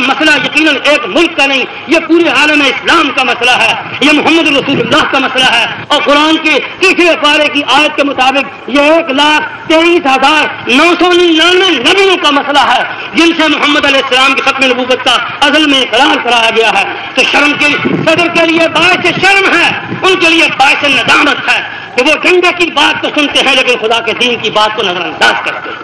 مسئلہ یقیناً ایک ملک کا نہیں، یہ پورے عالم اسلام کا مسئلہ ہے، یہ محمد رسول اللہ کا مسئلہ ہے۔ اور قرآن کے تیسرے پارے کی آیت کے مطابق یہ 1,23,999 نبیوں کا مسئلہ ہے جن سے محمد علیہ السلام کی ختم نبوت کا ازل میں اقرار کرایا گیا ہے۔ تو شرم کے صدر کے لیے باعث شرم ہے، ان کے لیے باعث ندامت ہے کہ وہ جنگے کی بات تو سنتے ہیں لیکن خدا کے دین کی بات کو نظر انداز کرتے ہیں۔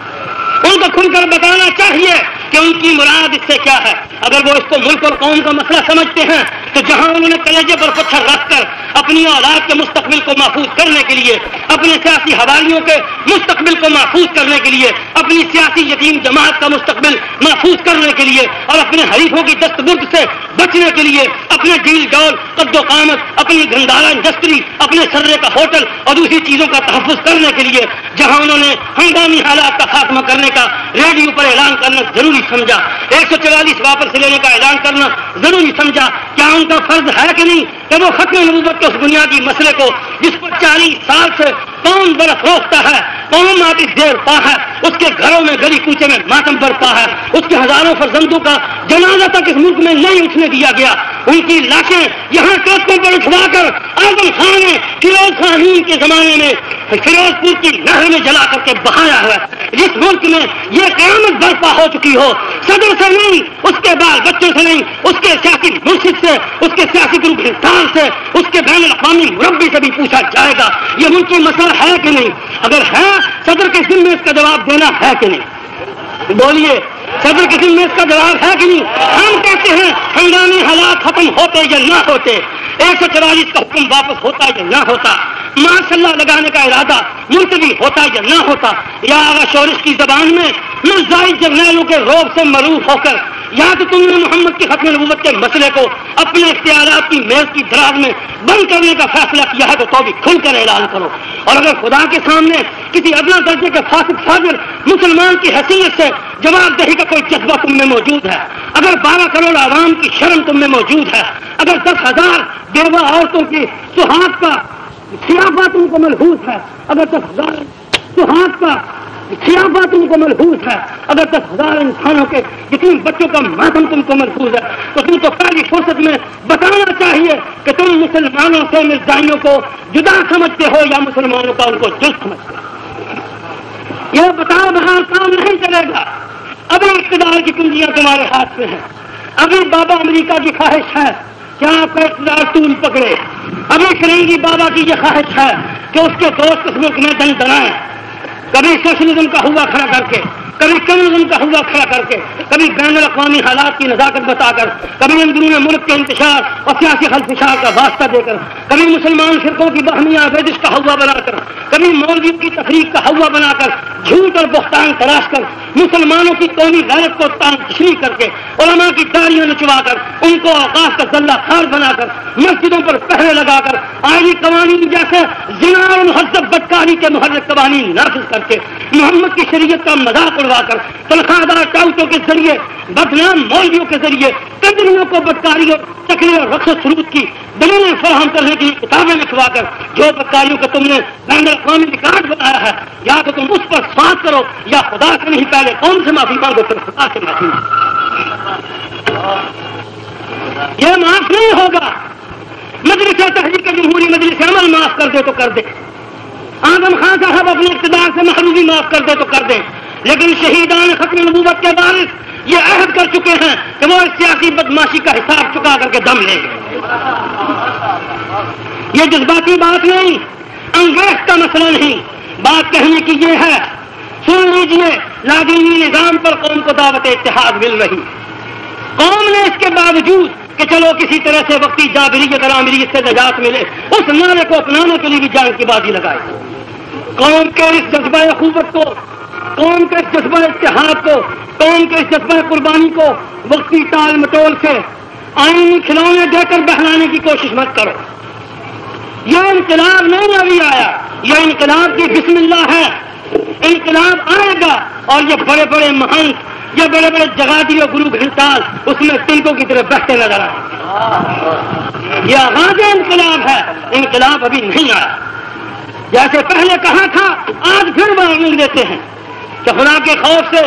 ان کو کھل کر بتانا چاہیے کہ ان کی مراد اس سے کیا ہے۔ اگر وہ اس کو ملک اور قوم کا مسئلہ سمجھتے ہیں تو جہاں انہوں نے کلیجے پر پتھر رکھ کر اپنی اولاد کے مستقبل کو محفوظ کرنے کے لیے، اپنے سیاسی حوالیوں کے مستقبل کو محفوظ کرنے کے لیے، اپنی سیاسی یتیم جماعت کا مستقبل محفوظ کرنے کے لیے اور اپنے حریفوں کی دست برد سے بچنے کے لیے، اپنے ڈیل ڈول، قد و قامت، اپنی گندارا انڈسٹری، اپنے سرے کا ہوٹل اور دوسری چیزوں کا تحفظ کرنے کے لیے جہاں انہوں نے ہنگامی حالات کا خاتمہ کرنے کا ریڈیو پر اعلان کرنا ضروری سمجھا، 144 واپس لینے کا اعلان کرنا ضروری سمجھا، کیا ان کا فرض ہے کہ نہیں کہ وہ ختم نبوت کے اس بنیادی مسئلے کو جس پر 40 سال سے قوم برف روکتا ہے، قوم آتش دیر پا ہے، اس کے گھروں میں گلی کوچے میں ماتم برپا ہے، اس کے ہزاروں فرزندوں کا جنازہ تک اس ملک میں نہیں اٹھنے دیا گیا، ان کی لاشیں یہاں ٹرکوں پر اٹھوا کر اعظم خان نے فیروز خان کے زمانے میں فیروز پور کی نہر میں جلا کر کے بہایا ہے۔ جس ملک میں یہ قیامت برپا ہو چکی ہو، صدر سے نہیں، اس کے بال بچوں سے نہیں، اس کے سیاسی مرشد سے، اس کے سیاسی گروپ انسان سے، اس کے بین الاقوامی مربی سے بھی پوچھا جائے گا یہ ملک کی مسئلہ ہے کہ نہیں؟ اگر ہے صدر کے ذمے میں اس کا جواب دینا ہے کہ نہیں؟ بولیے، صدر کے ذمے میں اس کا جواب ہے کہ نہیں؟ ہم کہتے ہیں ہنگامی حالات ختم ہوتے یا نہ ہوتے، 144 کا حکم واپس ہوتا یا نہ ہوتا، ماشاء اللہ لگانے کا ارادہ ملتوی ہوتا یا نہ ہوتا، یا آغا شورش کی زبان میں مرزائی جرنیلوں کے روب سے معروف ہو کر یا تو تم نے محمد کی ختم نبوت کے مسئلے کو اپنے اختیارات کی میز کی دراز میں بند کرنے کا فیصلہ کیا ہے تو بھی کھل کر اعلان کرو، اور اگر خدا کے سامنے کسی ادنا درجے کے فاسق فاجر مسلمان کی حیثیت سے جواب دہی کا کوئی جذبہ تم میں موجود ہے، اگر 12 کروڑ عوام کی شرم تم میں موجود ہے، اگر 10,000 بیوہ عورتوں کی سہاگ کا خیافہ تم کو ملحوظ ہے، اگر 10,000 سہاگ کا خیافہ تم کو ملحوظ ہے، اگر 10,000 انسانوں کے یتیم بچوں کا ماتم تم کو ملحوظ ہے تو تم تو پہلی فرصت میں بتانا چاہیے کہ تم مسلمانوں سے مرزائیوں کو جدا سمجھتے ہو یا مسلمانوں کا ان کو جز سمجھتے ہو۔ یہ بتاؤ بغیر کام نہیں چلے گا۔ ابھی اقتدار کی کنجیاں تمہارے ہاتھ میں ہیں، ابھی بابا امریکہ کی خواہش ہے کہ آپ کا اقتدار طول پکڑے، ابھی فرنگی بابا کی یہ خواہش ہے کہ اس کے دوست اس ملک میں دن دنائیں، کبھی سوشلزم کا ہوا کھڑا کر کے، کبھی کمیونزم کا ہوا کھڑا کر کے، کبھی بین الاقوامی حالات کی نزاکت بتا کر، کبھی اندرون ملک کے انتشار اور سیاسی خلفشار کا واسطہ دے کر، کبھی مسلمان فرقوں کی باہمیہ آمیزش کا ہوا بنا کر، کبھی مولویوں کی تفریق کا ہوا بنا کر، جھوٹ اور بہتان تراش کر، مسلمانوں کی قومی غیرت کو تان تشریح کر کے، علماء کی داڑیاں نچوا کر، ان کو اوقاف کا ذلہ خار بنا کر، مسجدوں پر پہرے لگا کر، آئینی قوانین جیسے زنا اور مہذب بدکاری کے محرک قوانین نافذ کر کے، محمد کی شریعت کا مذاق اڑوا کر، تنخواہ دار ٹاؤٹوں کے ذریعے، بدنام مولویوں کے ذریعے کندریوں کو بدکاری اور چکرے اور رقص و سرود کی دلیلیں فراہم کرنے کی کتابیں لکھوا کر جو بدکاریوں کا تم نے بین الاقوامی ریکارڈ بنایا ہے، یا تو تم اس پر سواد کرو یا خدا سے نہیں پہلے قوم سے معافی مانگو پھر خدا سے معافی مانگو۔ یہ معاف نہیں ہوگا۔ مجلس تحریک جمہوری مجلس عمل معاف کر دے تو کر دے، اعظم خان صاحب اپنے اقتدار سے محرومی معاف کر دے تو کر دیں، لیکن شہیدان ختم نبوت کے وارث یہ عہد کر چکے ہیں کہ وہ اس سیاسی بدماشی کا حساب چکا کر کے دم لیں گے۔ یہ جذباتی بات نہیں، انگریز کا مسئلہ نہیں، بات کہنے کی یہ ہے، سن لیجیے، لاگینی نظام پر قوم کو دعوت اتحاد مل رہی، قوم نے اس کے باوجود کہ چلو کسی طرح سے وقتی جابریت اور عامریت سے نجات ملے اس نعرے کو اپنانے کے لیے بھی جان کی بازی لگائی۔ قوم کے اس جذبہ اخوت کو، قوم کے اس جذبہ اتحاد کو، قوم کے اس جذبہ قربانی کو وقتی ٹال مٹول سے آئینی کھلونے دے کر بہلانے کی کوشش مت کرو۔ یہ انقلاب نہیں ابھی آیا، یہ انقلاب کی بسم اللہ ہے، انقلاب آئے گا اور یہ بڑے بڑے مہنت، یہ بڑے بڑے جگادی اور گرو گھنٹال اس میں تنکوں کی طرف بہتے نظر آئے۔ یہ آغاز انقلاب ہے، انقلاب ابھی نہیں آیا۔ جیسے پہلے کہا تھا آج پھر وارننگ دیتے ہیں کہ خدا کے خوف سے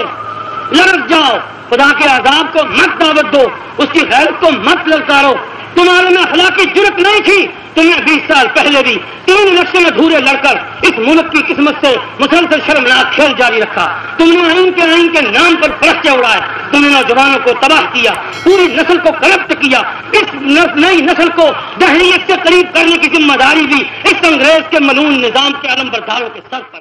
لڑک جاؤ، خدا کے عذاب کو مت دعوت دو، اس کی غیرت کو مت للکارو۔ تمہارے میں اخلاقی جرت نہیں تھی، تمہیں 20 سال پہلے بھی 3 الیکشن ادھورے لڑ کر اس ملک کی قسمت سے مسلسل شرمناک کھیل جاری رکھا۔ تم نے آئین کے نام پر فرشتے اڑائے، تم نے نوجوانوں کو تباہ کیا، پوری نسل کو کرپٹ کیا۔ اس نئی نسل کو دہلیت سے قریب کرنے کی ذمہ داری بھی اس انگریز کے ملعون نظام کے علم برداروں کے سر پر